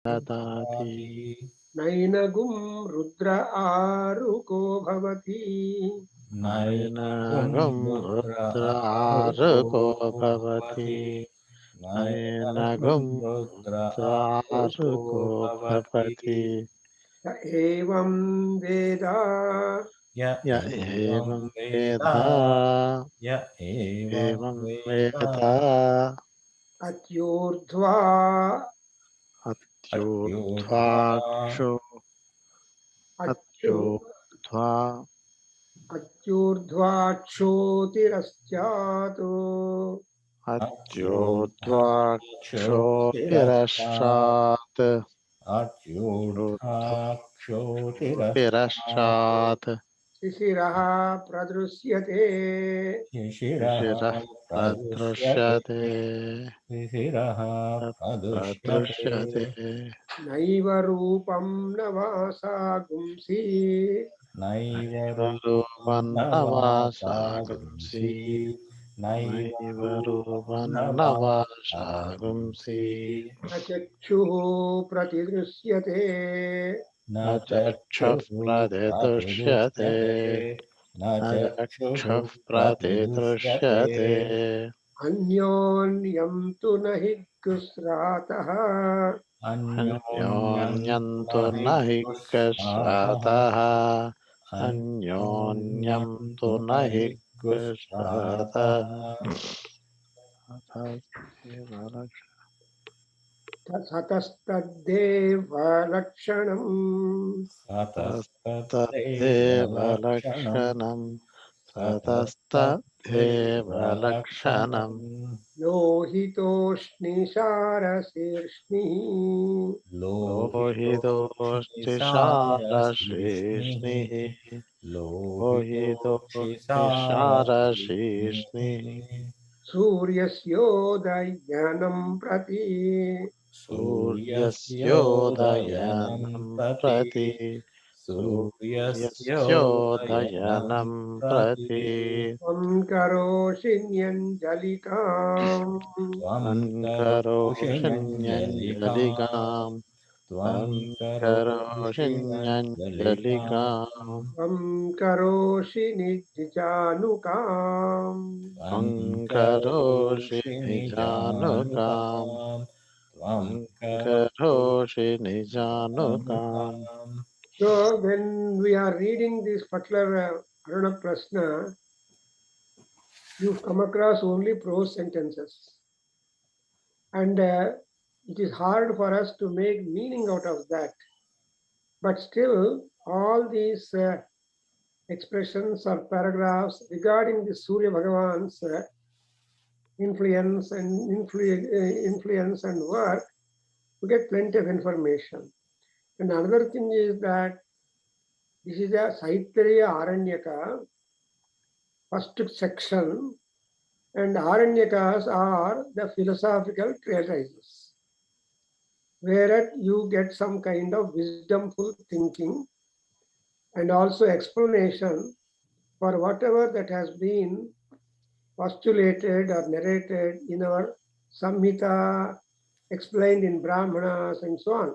ददाति नैनगुं रुद्र आरुको भवति नैनगं रुद्रारुको भवति नैनगं रुद्रारुको भवति य एवं वेद य एवं वेद एवं वेद अत्यूर्ध्वा अत्यूर्ध्वाक्षो अच्यु अत्यूर्ध्वा अत्यूर्ध्वाक्षोतिरस्यात् अत्योर्ध्वाक्षोऽतिरश्चात् ऊर्ध्वाक्षोऽतिरश्चात् शिशिरः प्रदृश्यते शिशिरः प्रदृश्यते प्रदृश्यते नैव रूपं न वासा गुंसि नैव रूपन्नवासागुंसि नैव रूपन्नवासागुंसि न चक्षुः प्रतिदृश्यते न चक्षुः प्रतिदृश्यते न चक्षुः प्रतिदृश्यते अन्योन्यं तु न हि गुस्रातः अन्योन्यं तु न हि कस्रातः अन्योन्यं तु न हि कस्रातः ततस्तद्देव लक्षणम् ततस्तदेव लक्षणम् ततस्तदेव लक्षणम् लोहितोष्णिशारशीर्ष्णिः लोहितोऽष्टिशारशीर्ष्णिः लोहितोऽष्टिशारशीर्ष्णिः सूर्यस्योदयनं प्रति सूर्यस्योदयनं प्रति सूर्यस्योदयनं प्रति त्वं करोषि न्यञ्जलिकाम् अङ्करोषिण्यञ्जलिकाम् अङ्करोषिण्यञ्जलिकाम् त्वं करोषि निजानुकाम् अङ्करोषि निजानुकाम् अङ्करोषि निजानुकाम् So when we are reading this particular Aruna Prasna, you come across only prose sentences. And it is hard for us to make meaning out of that. But still, all these expressions or paragraphs regarding the Surya Bhagavan's influence and work, we get plenty of information. And another thing is that this is a Saittariya Aranyaka, first section, and Aranyakas are the philosophical treatises, whereat you get some kind of wisdomful thinking and also explanation for whatever that has been postulated or narrated in our Samhita, explained in Brahmanas and so on.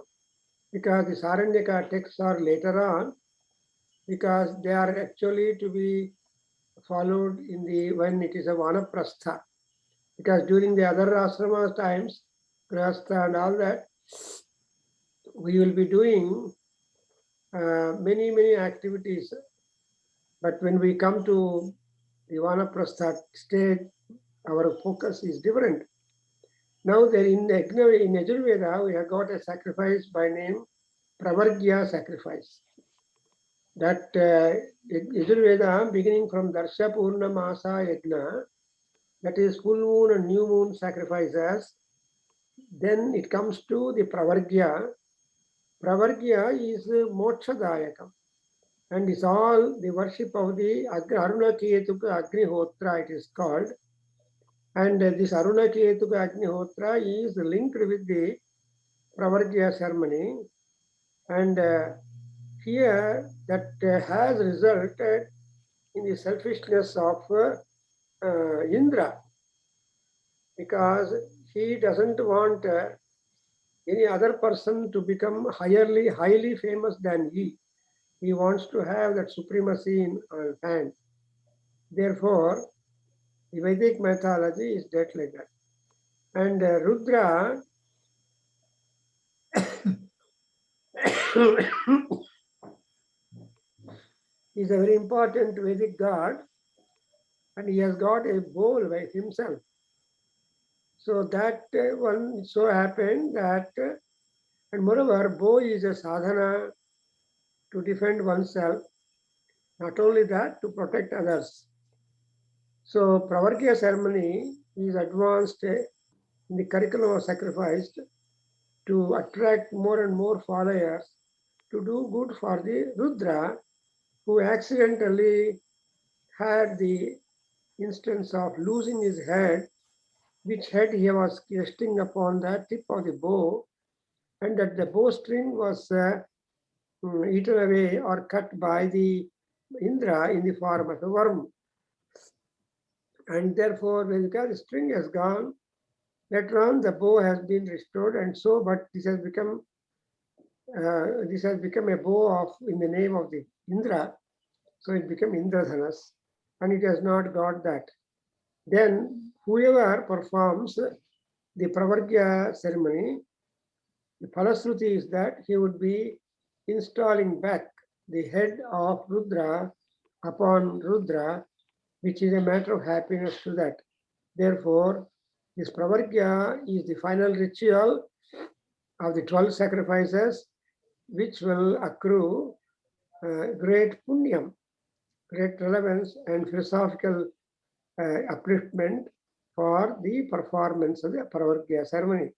Because the Saranyaka texts are later on, because they are actually to be followed in the when it is a Vanaprastha. Because during the other ashrama times, Grahastha and all that, we will be doing many activities. But when we come to the Vanaprastha stage, our focus is different. Now there in Yajurveda, we have got a sacrifice by name Pravargya sacrifice. That Yajurveda, beginning from Darsha Purnamasa Yajna, that is full moon and new moon sacrifices. Then it comes to the Pravargya. Pravargya is Mokshadayakam. And it's all the worship of the Aruna Ketuka Agnihotra, it is called. And this Aruna Ketuka Agnihotra is linked with the Pravargya ceremony. And here that has resulted in the selfishness of Indra, because he doesn't want any other person to become highly famous than he. He wants to have that supremacy in hand. Therefore, the Vedic mythology is that like that. And Rudra is a very important Vedic god, and he has got a bowl by himself. So that one so happened that, and moreover, bow is a sadhana to defend oneself. Not only that, to protect others. So Pravargya ceremony is advanced in the curriculum of sacrifice to attract more and more followers to do good for the Rudra, who accidentally had the instance of losing his head, which head he was resting upon the tip of the bow, and that the bowstring was eaten away or cut by the Indra in the form of a worm. And therefore, when the string has gone, later on the bow has been restored, and so, but this has become a bow of in the name of the Indra, so it became Indradhanas, and it has not got that. Then whoever performs the Pravargya ceremony, the Falasruti is that he would be installing back the head of Rudra upon Rudra, which is a matter of happiness to that. Therefore, this Pravargya is the final ritual of the 12 sacrifices, which will accrue great punyam, great relevance and philosophical upliftment for the performance of the Pravargya ceremony.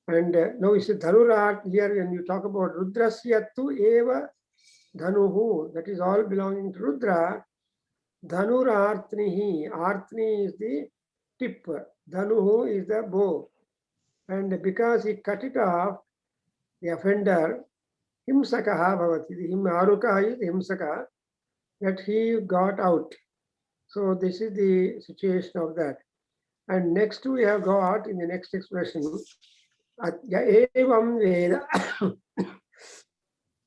And now you see Dhanurat here, when you talk about Rudrasya tu eva Dhanuhu, that is all belonging to Rudra. Dhanurartnihi, Artni is the tip, Dhanuhu is the bow. And because he cut it off, the offender, Himsakaha bhavati, the Aruka is Himsaka, that he got out. So this is the situation of that. And next we have got in the next expression, Evam Veda.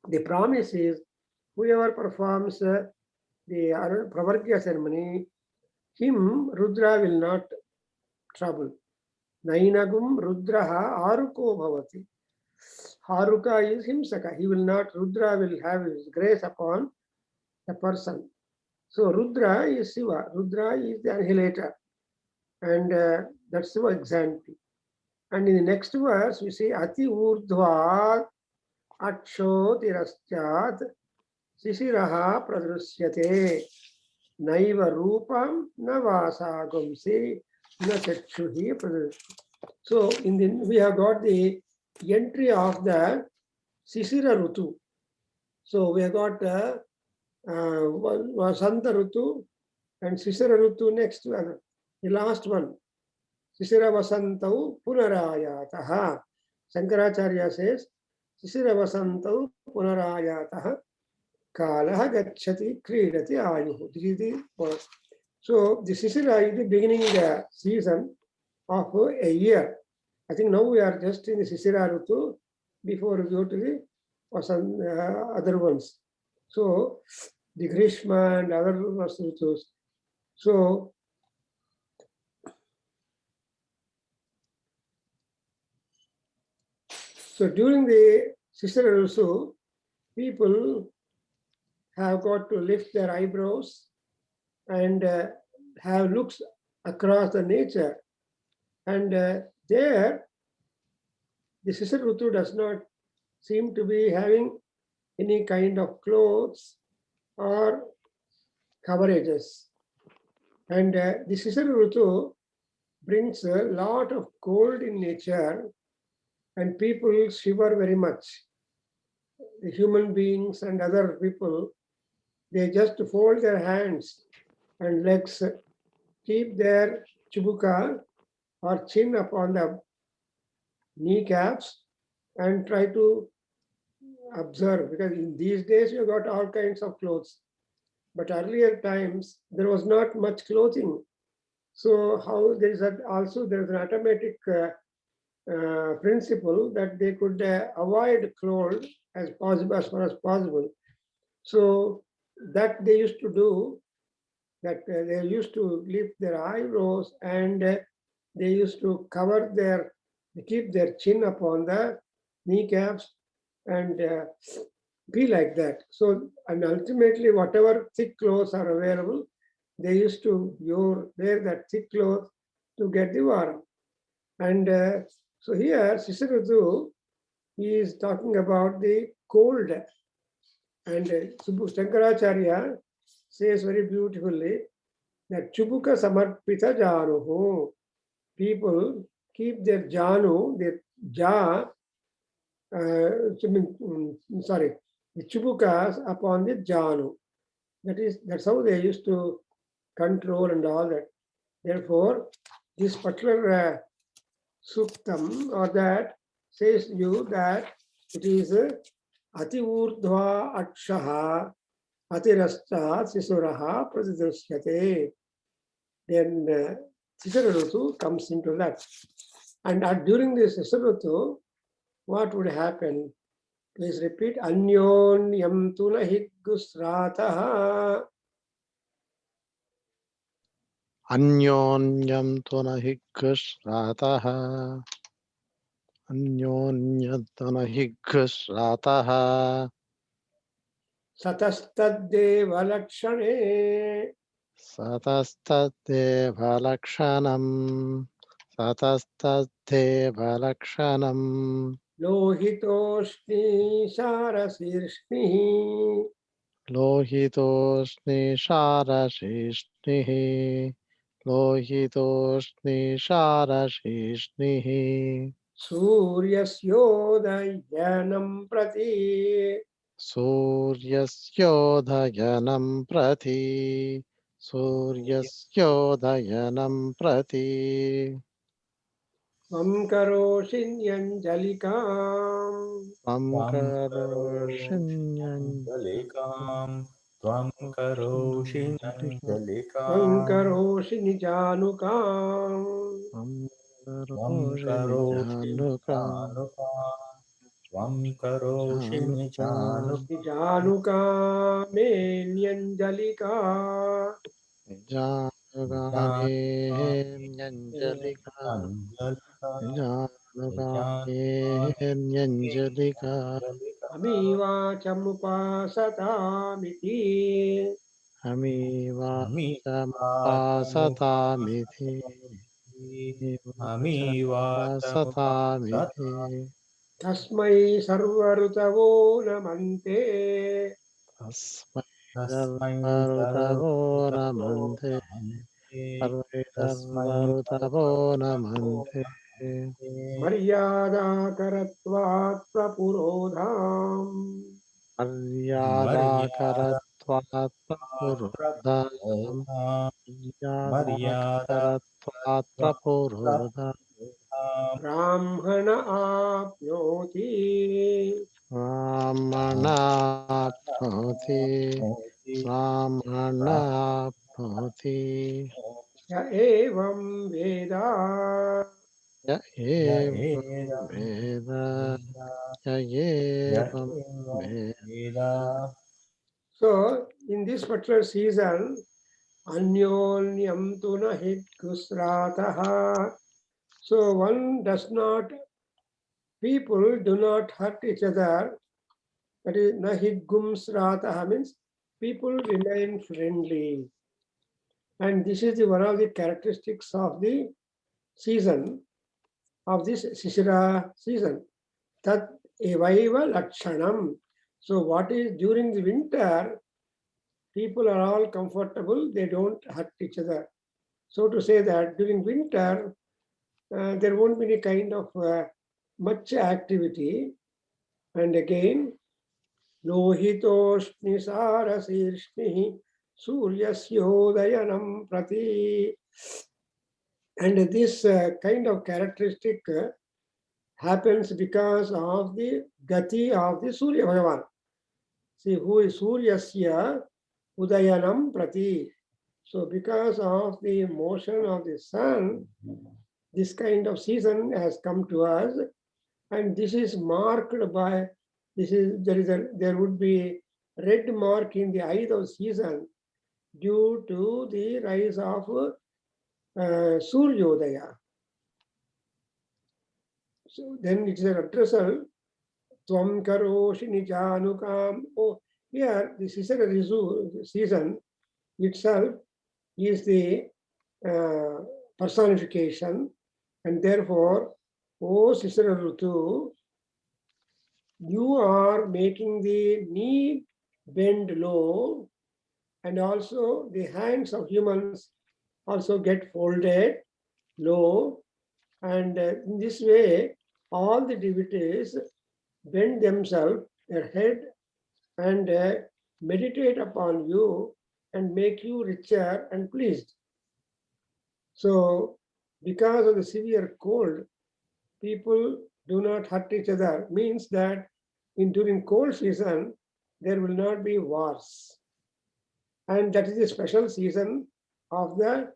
The promise is whoever performs the Pravargya ceremony, him Rudra will not trouble. Nainagum Rudraha Aruko Bhavati. Haruka is Himsaka. He will not, Rudra will have his grace upon the person. So Rudra is Shiva. Rudra is the annihilator. And that's the example. And in the next verse, we say Ati Urdhva Akshotiraschat Sisiraha Pradrusyate Naiva Rupam Navasagumsi Nachakshuhi Pradrusyate. So we have got the entry of the Sisira Rutu. So we have got Vasanta Rutu and Sisira Rutu next to the last one. Sisira Vasantau Punarayataha. Shankaracharya says, Sisira Vasantau Punarayataha Kalaha Gachati Kridati Ayuhu. This is the word. So the Sisira is the beginning the season of a year. I think now we are just in the Sisira Rutu before we go to the other ones. So the Grishma and other Rutus. So during the Sisira Rutu, people have got to lift their eyebrows and have looks across the nature. And there, the Sisira Rutu does not seem to be having any kind of clothes or coverages. And the Sisira Rutu brings a lot of cold in nature, and people shiver very much. The human beings and other people, they just fold their hands and legs, keep their chibuka or chin upon the kneecaps and try to observe, because in these days you got all kinds of clothes. But earlier times, there was not much clothing. So how there is also there is an automatic principle that they could avoid cold as possible, as far as possible. So that they used to do, that they used to lift their eyebrows, and they used to cover their, keep their chin upon the kneecaps, and be like that. So, and ultimately, whatever thick clothes are available, they used to wear that thick cloth to get the warmth. And so here, Sisirudhu is talking about the cold. And Shankaracharya says very beautifully that Chubuka Samarpita Januhu. People keep their Janu, their Ja, sorry, the Chubukas upon the Janu. That's how they used to control and all that. Therefore, this particular Suktam or that says you that it is Ati Urdhva Akshaha Atirasta Sisuraha Pradidrishyate. Then Sisararutu comes into that. And during this Sisararutu, what would happen? Please repeat. Anyonyam tunahi gusrataha. Anyonyam tunahigusrataha. Anyonyam tunahigusrataha. Satastadeva lakshane. Satastadeva lakshanam. Satastadeva lakshanam. Lohitoshni sarasirshni. Lohitosni sharashishnihi. Lohitosni sharashishnihi. Suryasyodayanam prati. Suryasyodayanam prati. Suryasyodayanam prati. Mam karoshinyanjalikam. त्वं Samkaroshinyan. करोषिञ्जलिकां त्वं करोषि Mam नञ्जलिकाम् karoshini janukam. त्वं Samkaroshin करोषि janukam. निजानुकाम् त्वं करोषि Janukam. निजानुकाम् Janukame nyanjalika. Janukame nyanjalika. निजानुकाञ्जलिका Janukame nyanjalika. निजानुकाञ्जलिका Amivachamupasatamithi. Amivachamupasatamithi. अमीवाचमुपासता Amivachamupasatamithi. Tasmai sarvarutavo namante. Tasmai तस्मै sarvarutavo सर्वतो namante. नमन्ते Sarve तस्मै sarvarutavo सर्वतो namante. नमन्ते Maryada karatvat prapurodham. मर्यादा Maryadakaratvat prapurodham. प्रभुता मर्यादा Maryadakaratvat prapurodham. Brahmana apnoti. Brahmanapnoti. Brahmanapnoti. Ya evam veda. Ya evam veda. Ya evam veda. So, in this particular season, Anyonyam tu nahi gusrataha. So, one does not, people do not hurt each other. That is, nahi gumsrataha means people remain friendly. And this is one of the characteristics of the season, of this Sisira season. Tat evaiva lakshanam. So, what is during the winter, people are all comfortable, they don't hurt each other. So to say that during winter, there won't be any kind of much activity. And again, lohitoshni sarasirshni suryasyodayanam prati. And this kind of characteristic happens because of the gati of the Surya Bhagavan. See, who is Suryasya Udayanam Prati. So because of the motion of the sun, this kind of season has come to us, and this is marked by there would be red mark in the eye of season due to the rise of Suryodaya. So then it is an addressal, Tvam karoshi nijanukam. Oh, here the season itself is the personification, and therefore, O Sisara Rutu, you are making the knee bend low, and also the hands of humans also get folded low, and in this way all the devotees bend themselves, their head, and meditate upon you and make you richer and pleased. So because of the severe cold, people do not hurt each other, means that during cold season there will not be wars, and that is the special season of the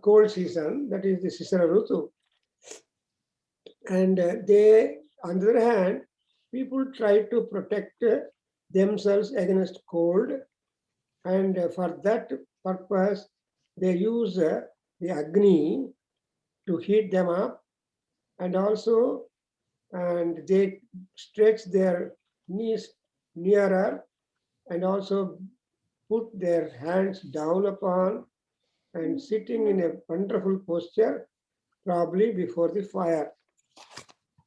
cold season, that is the Sisara Rutu. And they, on the other hand, people try to protect themselves against cold, and for that purpose they use the Agni to heat them up, and also they stretch their knees nearer and also put their hands down upon and sitting in a wonderful posture, probably before the fire,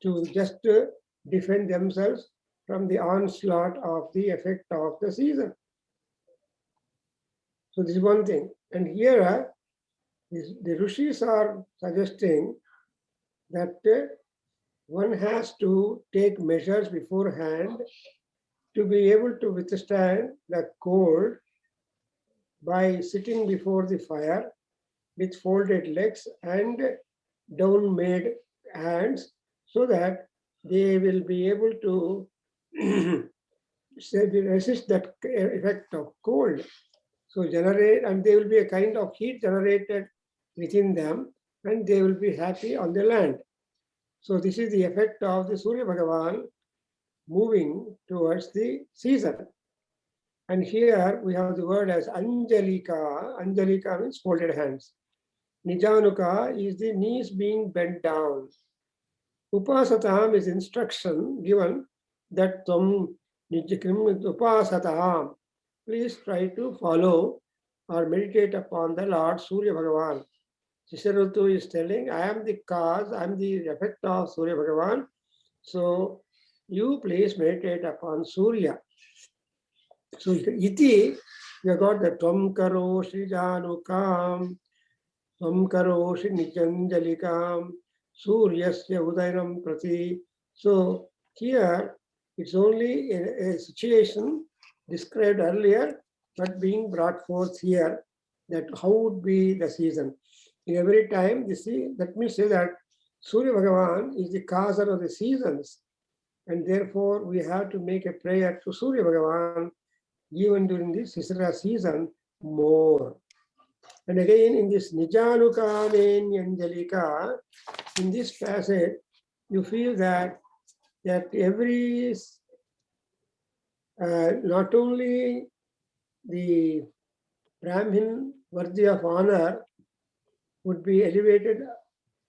to just defend themselves from the onslaught of the effect of the season. So this is one thing. And here the Rishis are suggesting that one has to take measures beforehand to be able to withstand the cold by sitting before the fire with folded legs and down made hands, so that they will be able to resist that effect of cold. So generate, and there will be a kind of heat generated within them, and they will be happy on the land. So this is the effect of the Surya Bhagavan moving towards the season. And here we have the word as Anjalika. Anjalika means folded hands. Nijanuka is the knees being bent down. Upasatam is instruction given that Tvam Nijikrim Upasatam. Please try to follow or meditate upon the Lord Surya Bhagavan. Sisara Rutu is telling, I am the cause, I am the effect of Surya Bhagavan. So you please meditate upon Surya. So iti, we have got the Tvam karoshi janukam, Tvam karoshi nijanjalikam, Suryasya udayanam prati. So here it's only a situation described earlier, but being brought forth here, that how would be the season. In every time, that means say that Surya Bhagavan is the causer of the seasons, and therefore we have to make a prayer to Surya Bhagavan even during this Sisara season more. And again in this Nijanuka Anjalika, in this passage, you feel that every not only the Brahmin worthy of honor would be elevated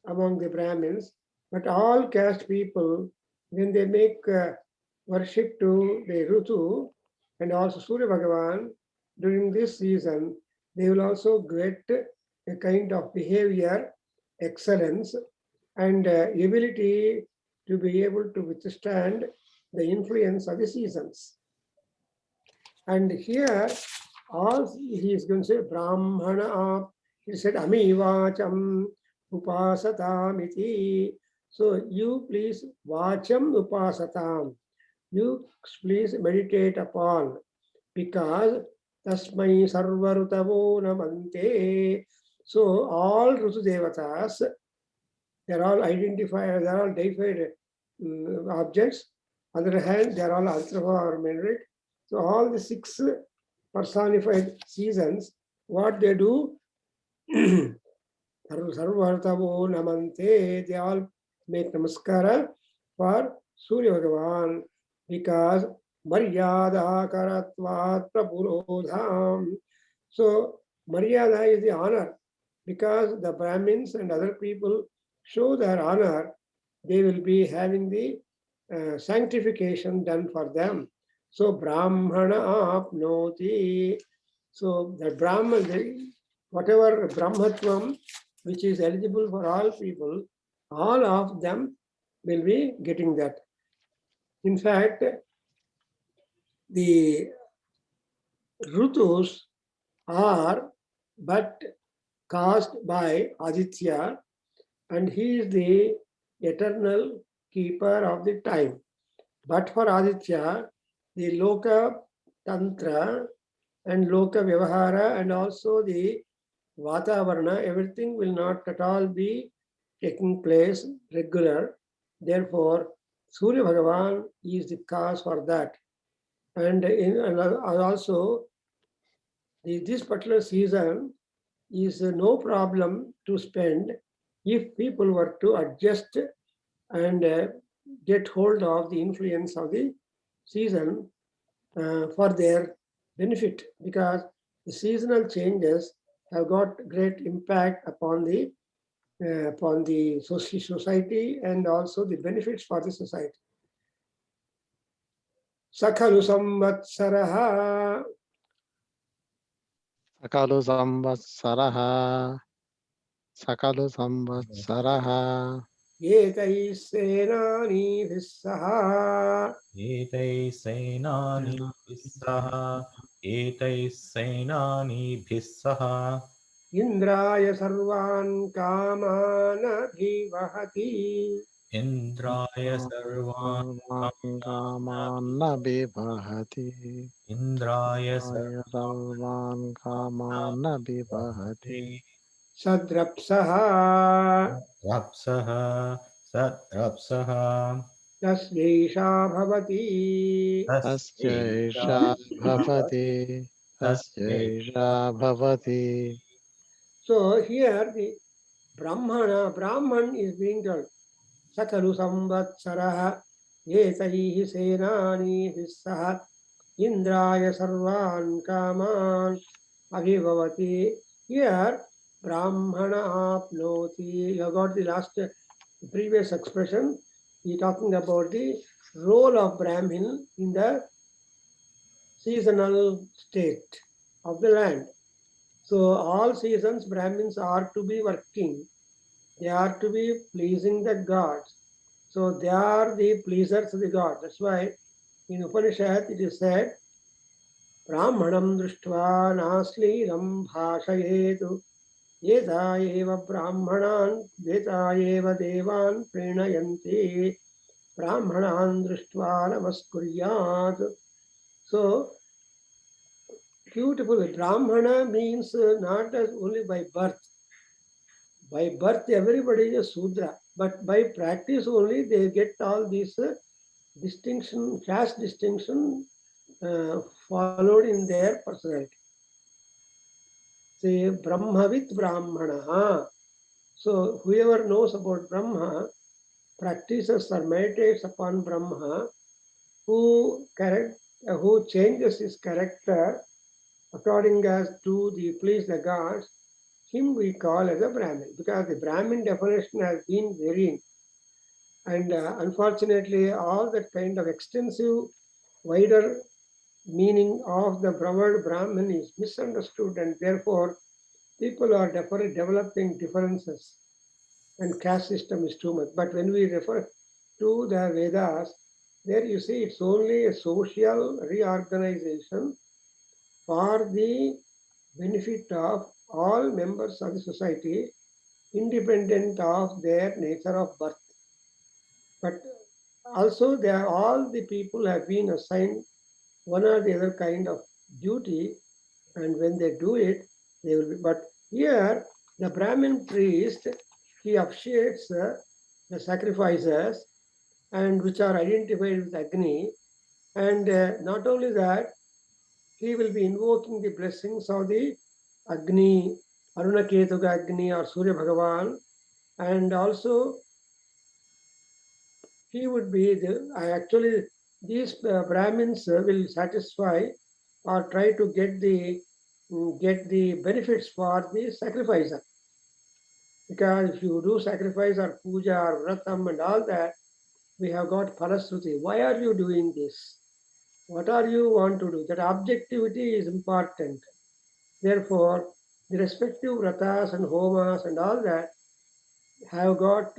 among the Brahmins, but all caste people, when they make worship to the Rutu and also Surya Bhagavan during this season, they will also get a kind of behavior, excellence, and ability to be able to withstand the influence of the seasons. And here, all he is going to say, Brahmana, he said, Amivacham upasatam iti. So you please, vacham upasatam. You please meditate upon, because tasmai sarvarutavo namante. So all Rutu Devatas, they're all identified, they're all deified objects. On the other hand, they're all Altrava or Merit. So all the 6 personified seasons, what they do, Sarvartavo namante. They all make namaskara for Surya Bhagavan because Maryada Karatvat Prapurodham. So Maryada is the honor because the Brahmins and other people show their honor. They will be having the sanctification done for them. So Brahmana apnoti. So the Brahman, whatever Brahmatvam which is eligible for all people, all of them will be getting that. In fact, the Rutus are but caused by Aditya, and he is the eternal keeper of the time. But for Aditya, the Loka Tantra and Loka Vyavahara and also the Vatavarana, everything will not at all be taking place regular. Therefore, Surya Bhagavan is the cause for that. And also, this particular season is no problem to spend if people were to adjust and get hold of the influence of the season for their benefit, because the seasonal changes have got great impact upon the society and also the benefits for the society. Sakhalu samvatsaraha. Sakalu samvatsaraha. Sakalu samvatsaraha. Etai senani vissaha. एतैः सेनानीभिः सह एतैः सेनानीभिः सह Indraya sarvan kamanabhivahati. इन्द्राय सर्वान् Kamanna bibhati. इन्द्राय Sarvan kamanna bibhati. Sadrapsaha. सर्वाप्सः सद्रप्सः Tasyeisha bhavati. Tasya bhavati. Tasya bhavati. So here the Brahman is being told. Sakalu samvatsaraha etaihi senani vissaha indraya sarvan kaman abhivavati. Here Brahmana apnoti. You got the last previous expression. He talking about the role of Brahmin in the seasonal state of the land. So all seasons Brahmins are to be working. They are to be pleasing the gods. So they are the pleasers of the god. That's why in Upanishad it is said, Brahmanam drishtva nasliram bhashayetu yeta eva brahmanan yeta eva devan prinayanti brahmanan drishtva namaskuryat. So beautiful. Brahmana means not as only by birth. By birth, everybody is a Sudra, but by practice only they get all these distinction, caste distinction followed in their personality. Say Brahmavit Brahmana. So whoever knows about Brahma practices or meditates upon Brahma, who changes his character according as to the please the gods, him we call as a Brahmin, because the Brahmin definition has been varying. And unfortunately, all that kind of extensive, wider meaning of the word Brahmin is misunderstood, and therefore people are developing differences, and caste system is too much. But when we refer to the Vedas, there you see it's only a social reorganization for the benefit of all members of the society, independent of their nature of birth. But also all the people have been assigned one or the other kind of duty, and when they do it, they will be. But here, the Brahmin priest, he officiates the sacrifices, and which are identified with Agni, and not only that, he will be invoking the blessings of the Agni Aruna Ketuka Agni or Surya Bhagavan, and also he would be actually these Brahmins will satisfy or try to get the benefits for the sacrificer. Because if you do sacrifice or puja or vratam and all that, we have got Phalashruti. Why are you doing this? What are you want to do? That objectivity is important. Therefore, the respective vratas and homas and all that have got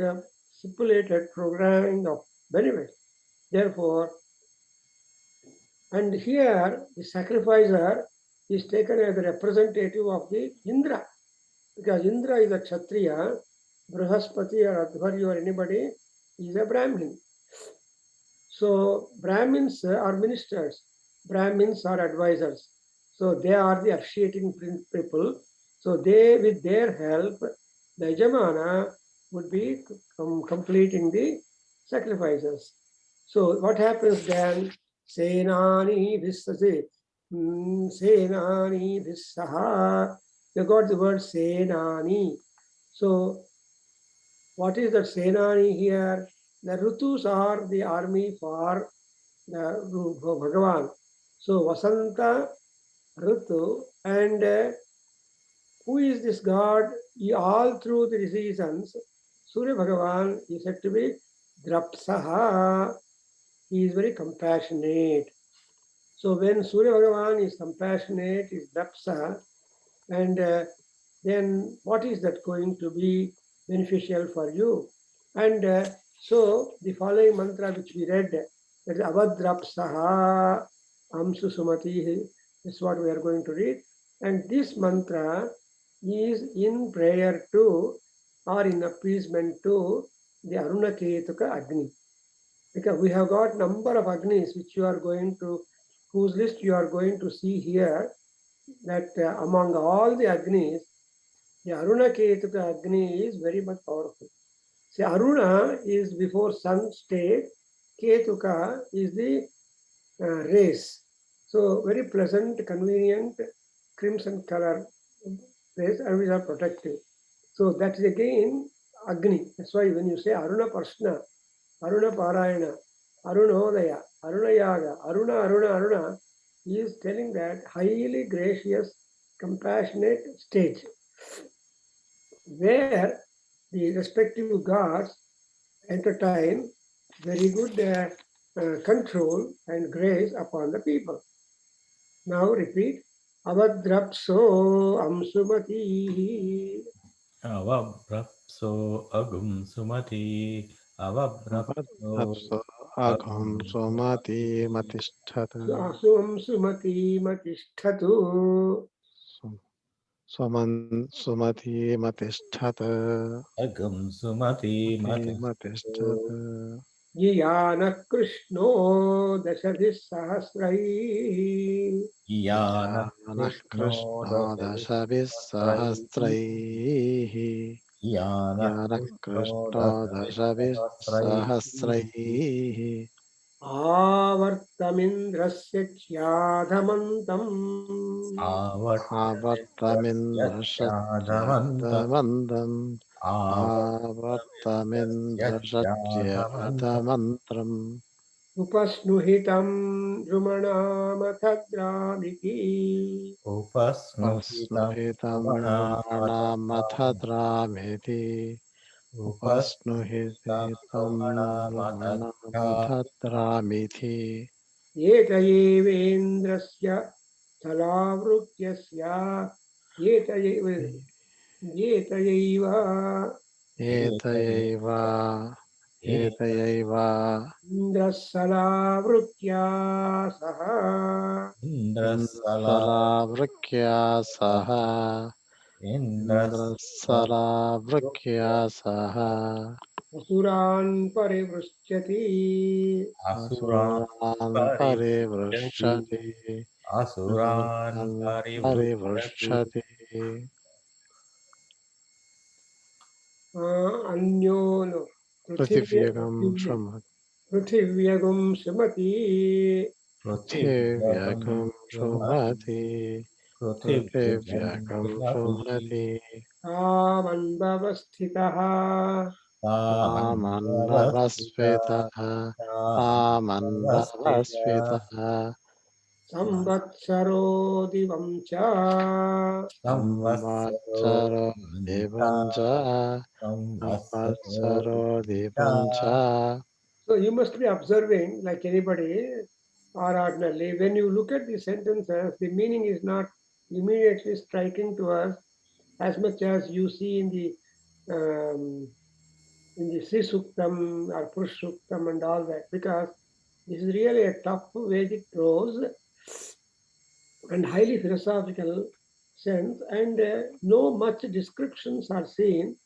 stipulated programming of benefit. Therefore, and here the sacrificer is taken as a representative of the Indra, because Indra is a Kshatriya, Brihaspati or Adhvarya or anybody is a Brahmin. So Brahmins are ministers, Brahmins are advisors. So they are the officiating people. So they, with their help, the Yajamana would be completing the sacrifices. So what happens then? Senani Vissase. Senani Vissaha. You got the word Senani. So what is the Senani here? The Rutus are the army for the Bhagavan. So Vasanta, Rutu, and who is this God? All through the seasons, Surya Bhagavan is said to be Drapsaha. He is very compassionate. So when Surya Bhagavan is compassionate, is Drapsa, and then what is that going to be beneficial for you? And so the following mantra which we read, that is Avadrapsaha Amsu Sumati, is what we are going to read. And this mantra is in prayer to, or in appeasement to, the Aruna Ketuka Agni. Because we have got number of Agnis which you are going to, whose list you are going to see here, that among all the Agnis, the Aruna Ketuka Agni is very much powerful. See, Aruna is before sun state, Ketuka is the race. So very pleasant, convenient, crimson color race, and which are protective. So that is again Agni. That's why when you say Aruna Prashna, Aruna Parayana, Arunodaya, Aruna Yaga, Aruna, he is telling that highly gracious, compassionate stage, where the respective gods entertain very good control and grace upon the people. Now repeat, Avadrapso Amsumati. Avabrapso agum sumati. Avabrapso Apso Agham agum Somati Matishthata Asum Sumati Matisthatu. Soman Sumati Matishthata agum sumati Matisthata Jiyana Krishno Dashavis Sahasrai. Yana Jnana Krishno Krishna Dashabis Dasavishasrai. Sahasraihi Yana Jnana Krishno Krishna Dashabis Dasavishasrai. Sahasraihi Avartamindrasya Chyadhamantam. Avartasya Chadamanta. Avartamindrashatyadamandam Avartasya Chadamanta. Avartamindrashatyadamantram Upasnuhitam Drumanamathadramiki. Upasnuhitam Upasnuhitam Ramanamatam. Ramanamathadrameti Upasnuhitam Upasnuhitam Ramanamatam. Ramanamathadramiti Yetayevendrasya Salavrukyasya. Yetayeva Etayaiva Etayaiva Indrasalavrukkya Saha. Indrasala Indrasalavrukkya Saha Indrasalavrukkya Saha Asuran Parivrushchati. Asuran Asuran Parivrushati. Parivrushati Asuran Asuran Parivrushati. Parivrushati Anyo no. Prativyagam Shramat Pruthivyagum Srimati. Prithvivyagam Prativyagam Sumati. Shramati पृथिव्यकं बृहति तामन्भवस्थितः तामन्वस्वितः तामन्वस्वितः संवत्सरो दिवं च संवत्सरो दिवं च संवत्सरो दिवं च So you must be observing like anybody or ordinarily. When you look at the sentences, the meaning is not immediately striking to us as much as you see in the Sri Suktam or Purush Suktam and all that, because this is really a tough Vedic prose and highly philosophical sense, and no much descriptions are seen,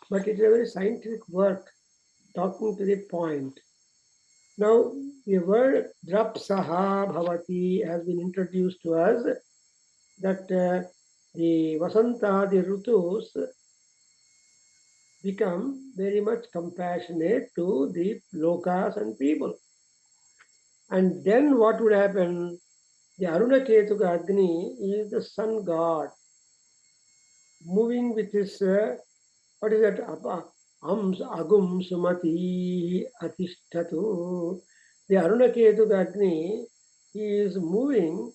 but it is a very scientific work talking to the point. Now, the word drapsaha bhavati has been introduced to us, that the Vasanta, the Rutus, become very much compassionate to the lokas and people. And then what would happen? The Arunaketuka Agni is the sun god, moving with his, what is that? Ams agum sumati atishtatu. The Arunaketuka Agni is moving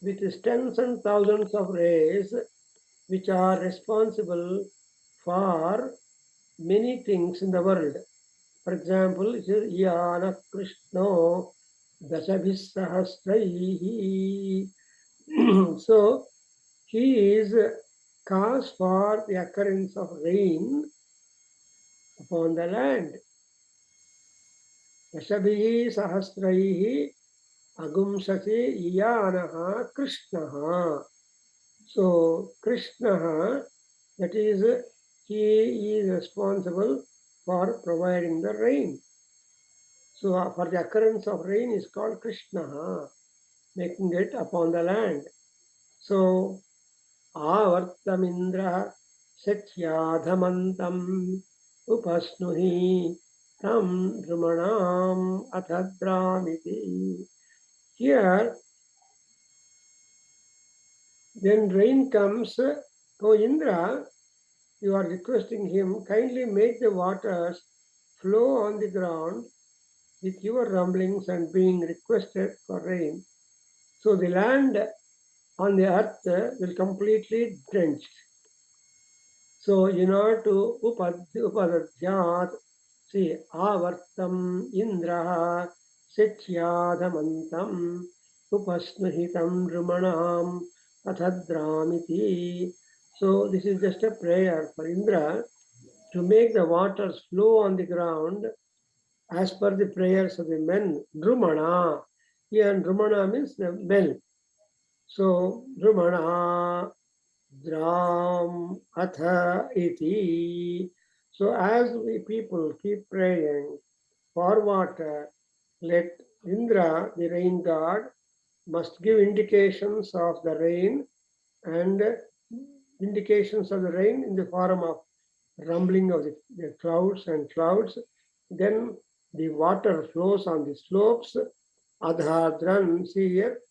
with his tens and thousands of rays, which are responsible for many things in the world. For example, it is Yana Krishno Dasabhis Sahasraihi. So he is cause for the occurrence of rain upon the land. Dasabhihi Sahasraihi Agumsati Yanaha Krishnaha. So Krishna, that is, he is responsible for providing the rain. So for the occurrence of rain is called Krishna, making it upon the land. So Avartamindra Satyadhamantam Upasnuhi Tam Drumanam Athadramiti. Here, when rain comes, O Indra, you are requesting him, kindly make the waters flow on the ground with your rumblings and being requested for rain. So the land on the earth will completely drenched. So in order to upadhyat, see, avartam indraha sityadhamantam upasnuhitam rumanam athadramiti. So this is just a prayer for Indra to make the waters flow on the ground as per the prayers of the men. Drumana. Here Drumana means the men. So Drumana Dram Atha Iti. So as we people keep praying for water, let Indra, the rain god, must give indications of the rain and indications of the rain in the form of rumbling of the clouds and clouds. Then the water flows on the slopes. Adhadran, see here,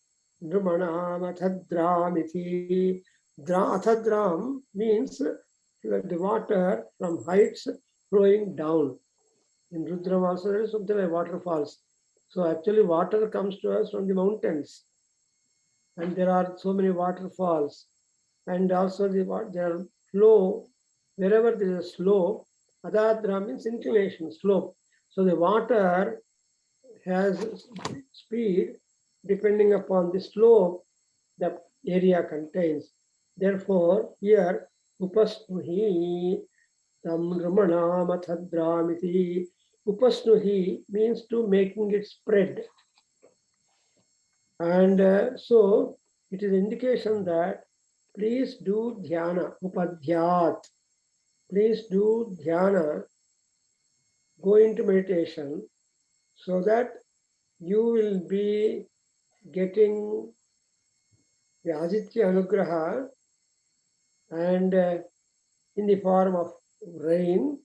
Drumanam Athadramiti. Athadram means the water from heights flowing down. In Rudram also there is something like waterfalls. So actually water comes to us from the mountains. And there are so many waterfalls. And also there are flow, wherever there is a slope, Adadra means inclination, slope. So the water has speed depending upon the slope the area contains. Therefore, here, upasnuhi tam ramanamatadramiti. Upasnuhi means to making it spread. And so it is indication that please do dhyana, upadhyat. Please do dhyana, go into meditation, so that you will be getting the Aditya Anugraha and in the form of rain,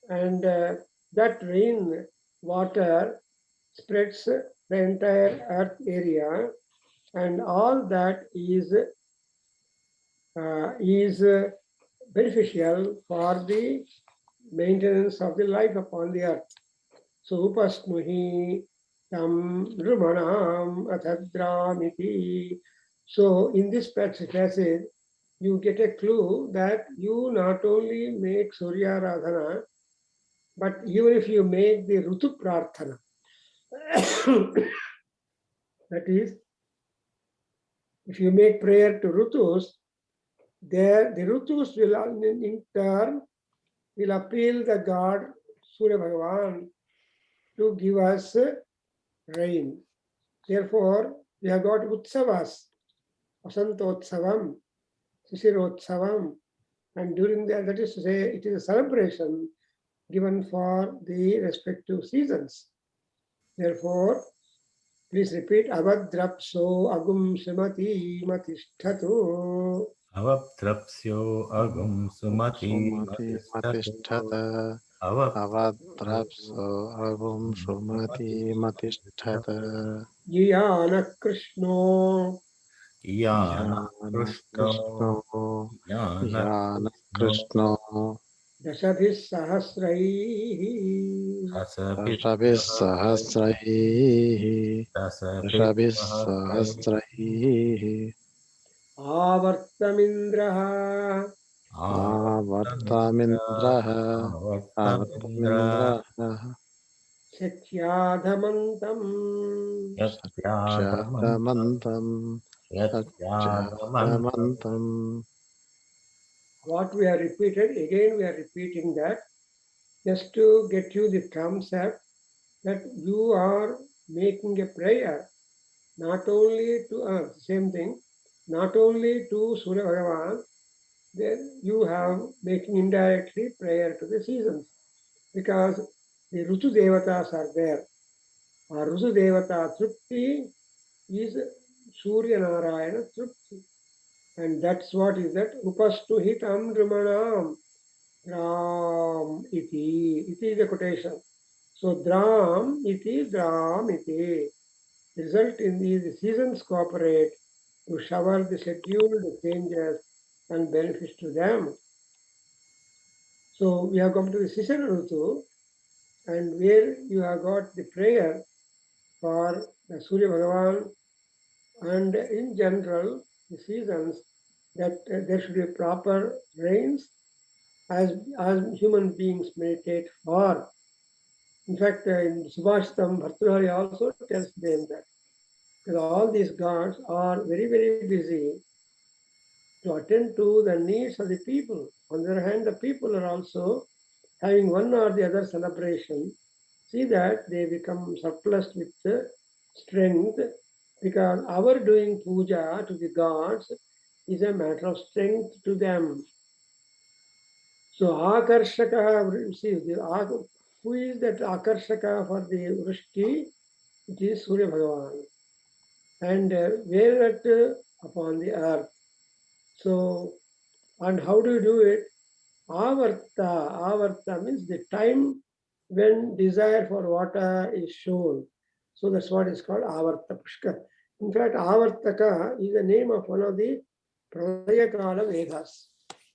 and that rain water spreads the entire earth area, and all that is is beneficial for the maintenance of the life upon the earth. So upasnuhi tam nrumanam athadramiti. So in this passage, you get a clue that you not only make Surya Radhana, but even if you make the Rutu Prarthana, that is, if you make prayer to Rutus, there the Rutus will in turn will appeal the god Surya Bhagavan to give us rain. Therefore, we have got Utsavas, Vasantotsavam, Sisirotsavam, and during that is to say, it is a celebration given for the respective seasons. Therefore, please repeat, Avadrapso agum srimati matishtatu. Avaptrapsyo agum sumati Sumati matisthato. Matishthata Avadrapso Agum Sumati Matishthata Jiyana Krishno Yana Yana Krishno Krishno Yana Yana Krishno Krishno Dashabhis Sahasraihi. Dashabhis Sahasraihi Dashabhis Sahasraihi Avartamindraha Avartamindraha Avartamindraha Satyadhamantam. Satyamantam Satyamantam What we have repeated, again we are repeating that just to get you the concept that you are making a prayer, not only to, same thing, not only to Surya Bhagavan, then you have making indirectly prayer to the seasons, because the Rutu Devatas are there. Our Rutu Devata Trupti is Surya Narayana Trupti. And that's what is that Upastu Hitam Dramanam Dram iti. Iti is a quotation. So Dram iti, Dram iti. The result in the seasons cooperate to shower the scheduled changes and benefits to them. So we have come to the Sisana Rutu, and where you have got the prayer for the Surya Bhagavan, and in general, the seasons, that there should be proper rains as human beings meditate for. In fact, in Subhashtam, Bhartrihari also tells them that because all these gods are very, very busy to attend to the needs of the people. On the other hand, the people are also having one or the other celebration. See that they become surplus with strength, because our doing puja to the gods is a matter of strength to them. So Akarshaka, see, who is that Akarshaka for the Vrishti? It is Surya Bhagavan. And where at upon the earth. So, and how do you do it? Avarta means the time when desire for water is shown. So that's what is called Avarta Pushkar. In fact, Avartaka is the name of one of the Pralayakala Vedas.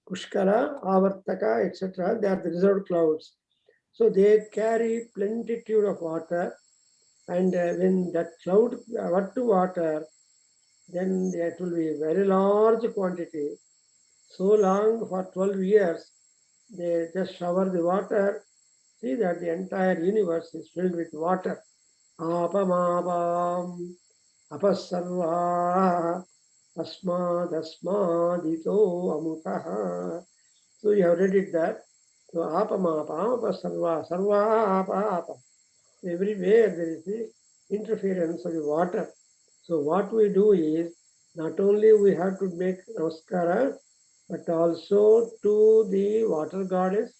Pushkara, Avartaka, etc. They are the reserved clouds. So they carry plenitude of water, and when that cloud what to water, then it will be a very large quantity. So long for 12 years, they just shower the water. See that the entire universe is filled with water. Apamapam, apasarva, asmadito amutaha. So you have read it that. So apamapam, apasarva, sarva apa. Everywhere there is the interference of the water. So what we do is, not only we have to make namaskara, but also to the water goddess,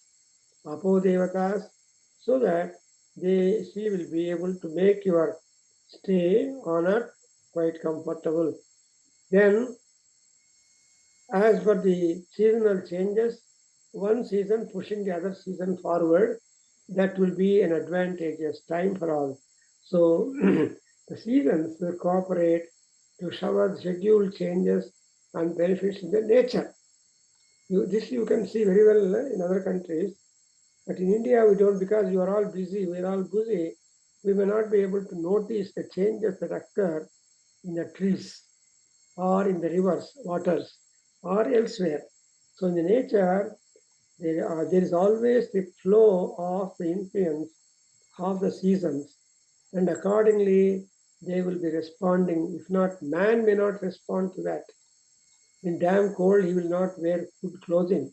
Apo Devatas, so that she will be able to make your stay on earth quite comfortable. Then, as for the seasonal changes, one season pushing the other season forward, that will be an advantageous time for all. So the seasons will cooperate to shower the scheduled changes and benefits in the nature. This you can see very well in other countries, but in India we don't, because you are all busy, we are all busy, we may not be able to notice the changes that occur in the trees or in the rivers, waters, or elsewhere. So in the nature, there is always the flow of the influence of the seasons, and accordingly they will be responding. If not, man may not respond to that. In damn cold, he will not wear good clothing.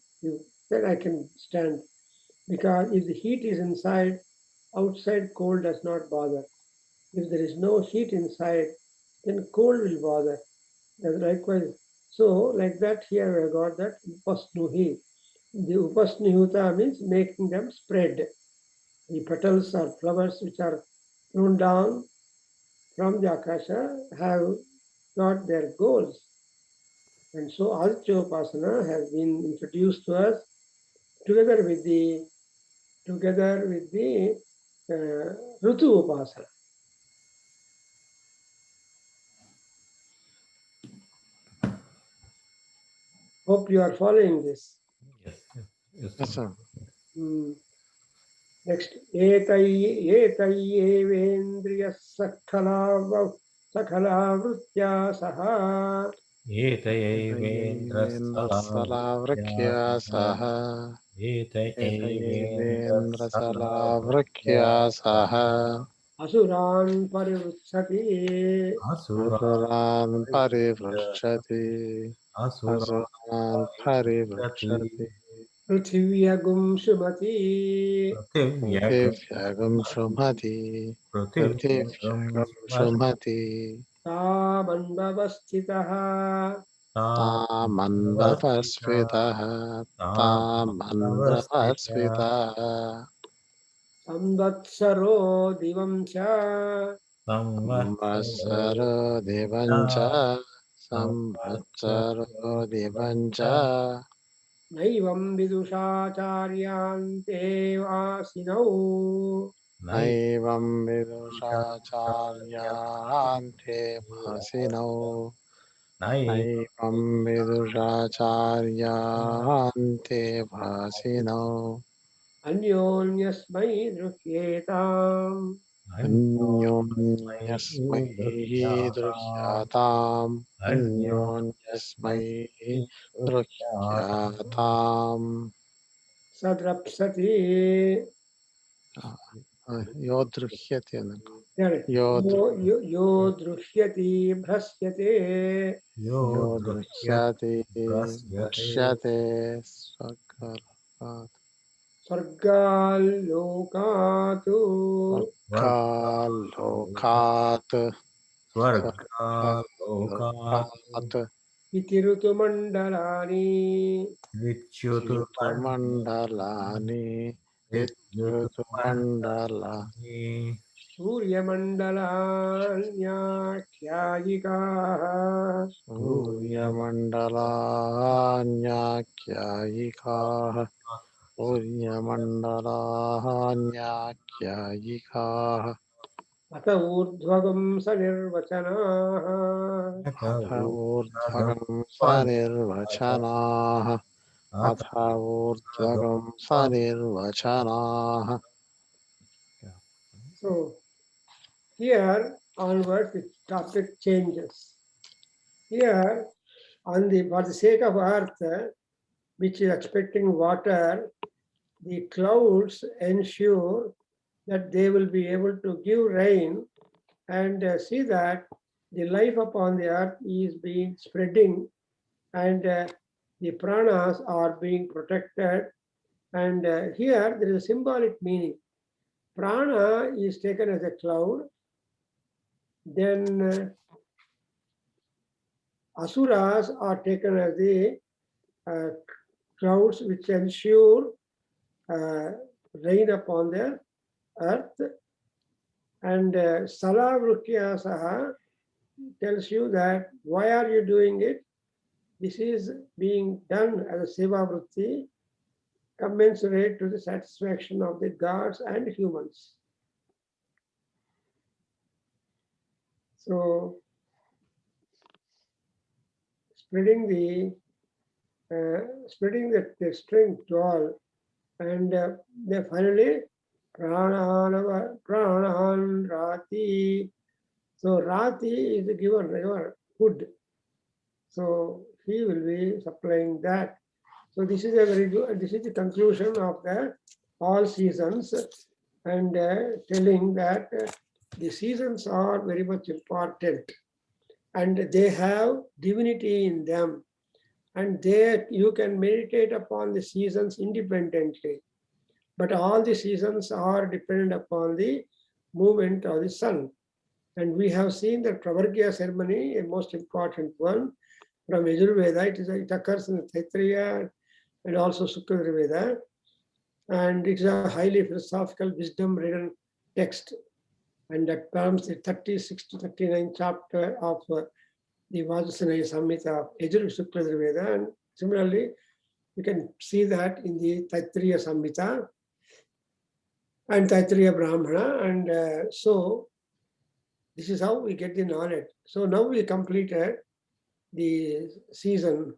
That I can stand, because if the heat is inside, outside cold does not bother. If there is no heat inside, then cold will bother. Likewise, so like that here we have got that upasnuhi. The upasnuhuta means making them spread. The petals or flowers which are thrown down from the Akasha have got their goals. And so Aditya has been introduced to us together with the Rutu Upasana. Hope you are following this. Yes, yes, Yes, sir. Next, एतैयेवेन्द्रियः सकलावृत्या सह एतयैवेन्द्रस्थलावृख्या सह एतयैवेन्द्रस्थलावृख्या सह असुरान् परिवृक्षति असुरान् परिवृक्षति असुरान् परिवृक्षति पृथिव्यगुं सुमति पृथिव्यगं सुमति पृथिव्यगं सुमति तामन्ववस्थितः तामन्वपस्वितः तामन्वपस्वितः संवत्सरो दिवं च संवत्सरो दिवं च संवत्सरो दिवं च नैवं विदुषाचार्यान्ते वासिनौ नैवं विदुषाचार्यान्ते भासिनौ नैवं विदुषाचार्यान्ते भासिनौ अन्योन्यस्मै दृह्येताम् अन्योन्यस्मै दृह्याताम् अन्योन्यस्मै दृह्याताम् सद्रप्सति यो दृह्यते यो दृश्यति भ्रस्यते यो दृश्यते दृश्यते स्वर्गात् स्वर्गाल्लोकात् स्वर्गालोकात् इति ऋतुमण्डलानि ऋतुमण्डलानि ऋतुमण्डलानि सूर्यमण्डलान्याख्यायिकाः सूर्यमण्डलान्याख्यायिकाः सूर्यमण्डलान्याख्यायिकाः अत ऊर्ध्वगं सनिर्वचनाः अथ ऊर्ध्वगं सनिर्वचनाः अथ ऊर्ध्वगं सनिर्वचनाः. So here onwards the topic changes. Here for the sake of earth, which is expecting water, the clouds ensure that they will be able to give rain, and see that the life upon the earth is being spreading, and the pranas are being protected. And here there is a symbolic meaning. Prana is taken as a cloud, then asuras are taken as the clouds which ensure rain upon the earth, and Salavrukya Saha tells you that why are you doing it? This is being done as a Seva Vritti, commensurate to the satisfaction of the gods and humans. So spreading the strength to all, and they finally Pranan Rati. So Rati is given food. So he will be supplying that. So this is a very good. This is the conclusion of the all seasons, and telling that the seasons are very much important, and they have divinity in them, and there you can meditate upon the seasons independently. But all the seasons are dependent upon the movement of the sun. And we have seen the Pravargya ceremony, a most important one from Yajurveda. It occurs in Taittiriya and also Sukla, and it's a highly philosophical wisdom written text, and that comes the 36 to 39 chapter of the Vajrayanaya Samhita of Yajur Sukla, and similarly you can see that in the Taittiriya Samhita and Taittiriya Brahmana, and so this is how we get the knowledge. So now we completed the season,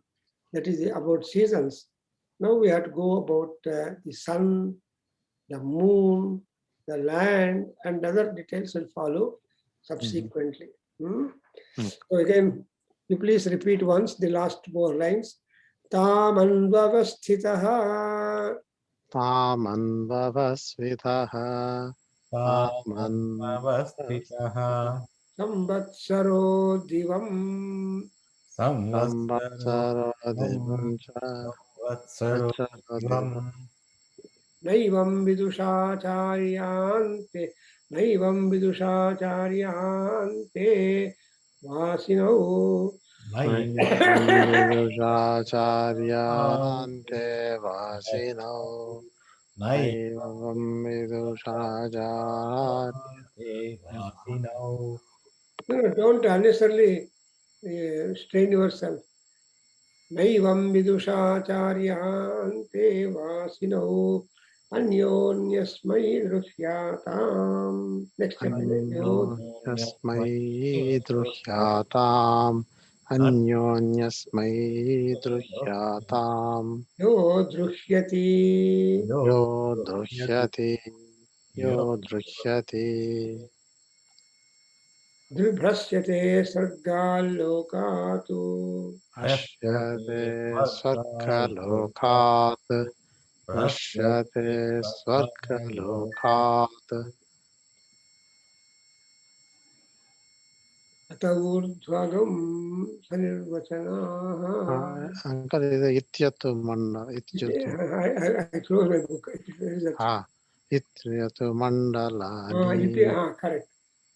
that is about seasons. Now we have to go about the sun, the moon, the land, and other details will follow subsequently. So again, you please repeat once the last 4 lines. Tamanvavasthitaha. Tamanvavasvitaha. Tamanvavasthitaha. Samvatsaro divam. Samvatsaro Samvatsaro divancha. divam. Naivam vidushācāryānte, naivam vidushācāryānte, vāsino. Naivam vidushācāryānte vāsino. Naivam vidushācāryānte Vasino. Don't unnecessarily strain yourself. Naivam vidushācāryānte vāsino. Anyonyasmai drushyatam. Next chapter. Anyonyasmai drushyatam. Anyonyasmai drushyatam. Yo drushyati. Yo drushyati. Yo drushyati. Dribhrasyate sargālokātu. Ashyate sargalokat. Ashyate sargalokat. Atavurdhvagam sanirvachanaha. Uncle, is the Ityatu Manda. I close my book. Ityatu Mandalani. Correct.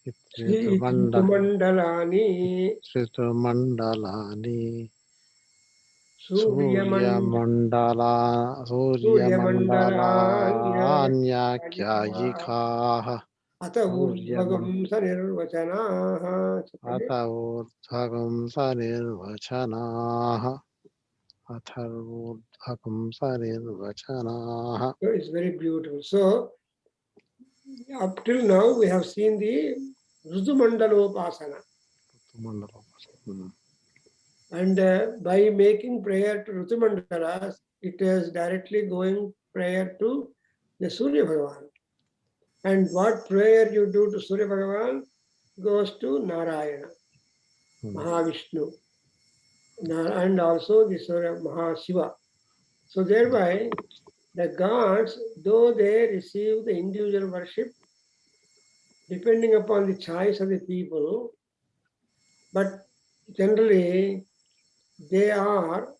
Ityatu Mandalani. Ityatu Mandalani. Surya Mandalanyakyayikaa. Atavurdhvagam sanirvachanaha. Atavurdhvagam sanirvachanaha. Atavurdhvagam sanirvachanaha. It's very beautiful. So, up till now, we have seen the Rudumandalopasana. And by making prayer to Rutumandalas, it is directly going prayer to the Surya Bhagavan. And what prayer you do to Surya Bhagavan goes to Narayana, Mahavishnu, and also the Surya Mahashiva. So thereby, the gods, though they receive the individual worship, depending upon the choice of the people, but generally they are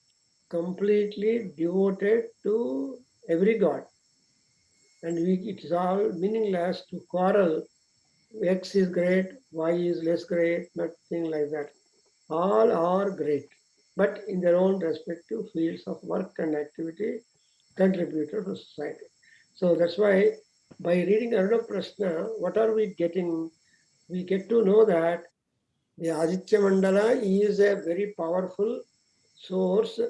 completely devoted to every god. And it is all meaningless to quarrel. X is great, Y is less great, nothing like that. All are great, but in their own respective fields of work and activity, contributed to society. So that's why by reading Aruna Prashna, what are we getting? We get to know that the Aditya Mandala is a very powerful source,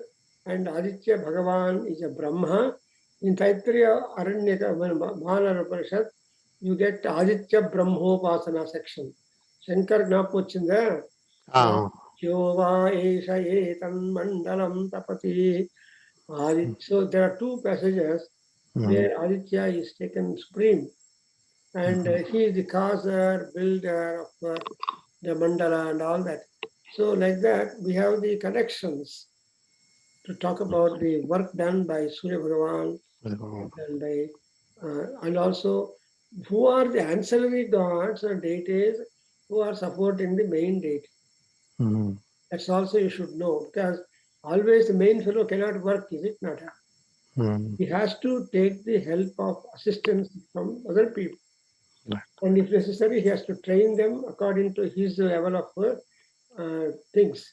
and Aditya Bhagavan is a Brahma. In Taittiriya Aranyaka Mahanara Upanishad, you get Aditya Brahmopasana section. Shankar Gnapochinda. Yova Esha Etan Mandalam Tapati. So there are two passages where Aditya is taken supreme, and he is the causer, builder of the mandala and all that. So like that, we have the connections to talk about the work done by Surya Bhagavan and by and also who are the ancillary gods or deities who are supporting the main deity. That's also you should know, because always the main fellow cannot work, is it not? He has to take the help of assistance from other people. Right. And if necessary, he has to train them according to his level of things.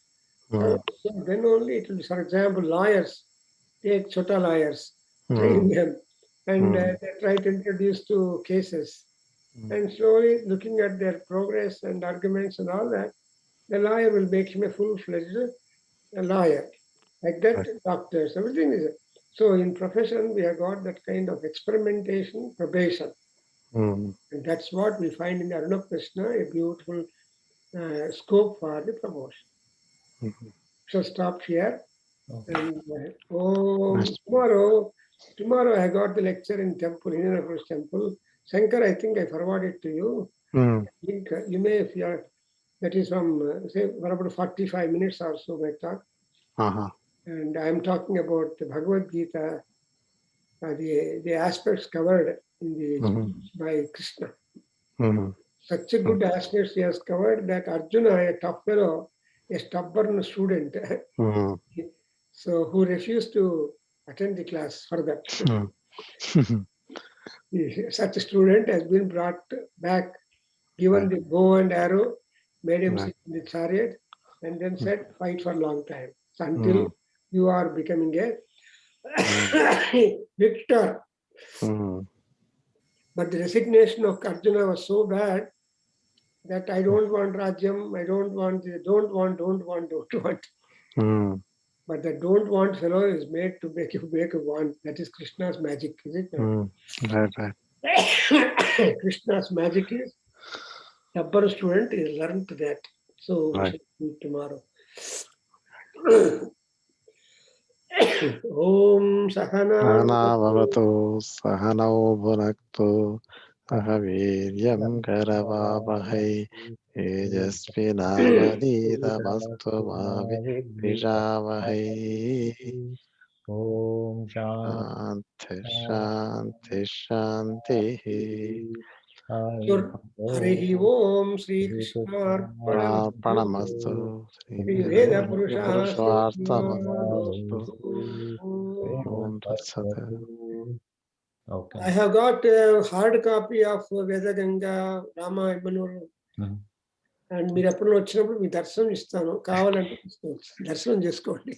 So then only it will be, for example, lawyers, take chota lawyers, train them, and they try to introduce to cases. And slowly looking at their progress and arguments and all that, the lawyer will make him a full-fledged lawyer. Like that, Right. doctors, everything is. So in profession, we have got that kind of experimentation, probation. And that's what we find in Arnab Krishna, a beautiful scope for the promotion. So stop here. Okay. And Nice. tomorrow I got the lecture in temple, Indianapolis temple. Shankar, I think I forwarded to you. Link, you may, if you are, that is from, say, for about 45 minutes or so, my talk. And I'm talking about the Bhagavad Gita, the aspects covered in the speech by Krishna. Such a good aspects he has covered that Arjuna, a tough fellow, a stubborn student, so who refused to attend the class further. Such a student has been brought back, given the bow and arrow, made him sit in the chariot, and then said, fight for a long time. So until you are becoming a victor. But the resignation of Arjuna was so bad that I don't want Rajyam, I don't want. But the don't want fellow is made to make you want. That is Krishna's magic, is it not? Right. Krishna's magic is stubborn student is learned that. So we Right. should do tomorrow. Om Sahana Bhavatu Sahanau Bhunaktu Sahaviryam Karavavahai Tejasvinavaditamastu Vidrajavahai. Om Shanti Shanti Harihi Om Sri Krishna Arpanamastu Sri Veda Purusha Om Tat Sat. Okay. I have got a hard copy of Veda Ganga, Rama Emmanuel. And మీరు ఎప్పుడైనా వచ్చినప్పుడు మీ దర్శనం ఇస్తాను, కావాలంటే తీసుకోవచ్చు, దర్శనం చేసుకోండి.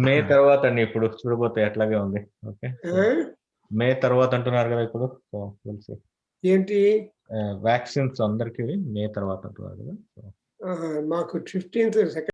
మే తర్వాత అండి, ఇప్పుడు చూడబోతే ఎట్లాగే ఉంది. ఓకే, మే తర్వాత అంటున్నారు కదా ఇప్పుడు. ఏంటి వ్యాక్సిన్స్ అందరికి మే తర్వాత అంటున్నారు కదా. మాకు 15th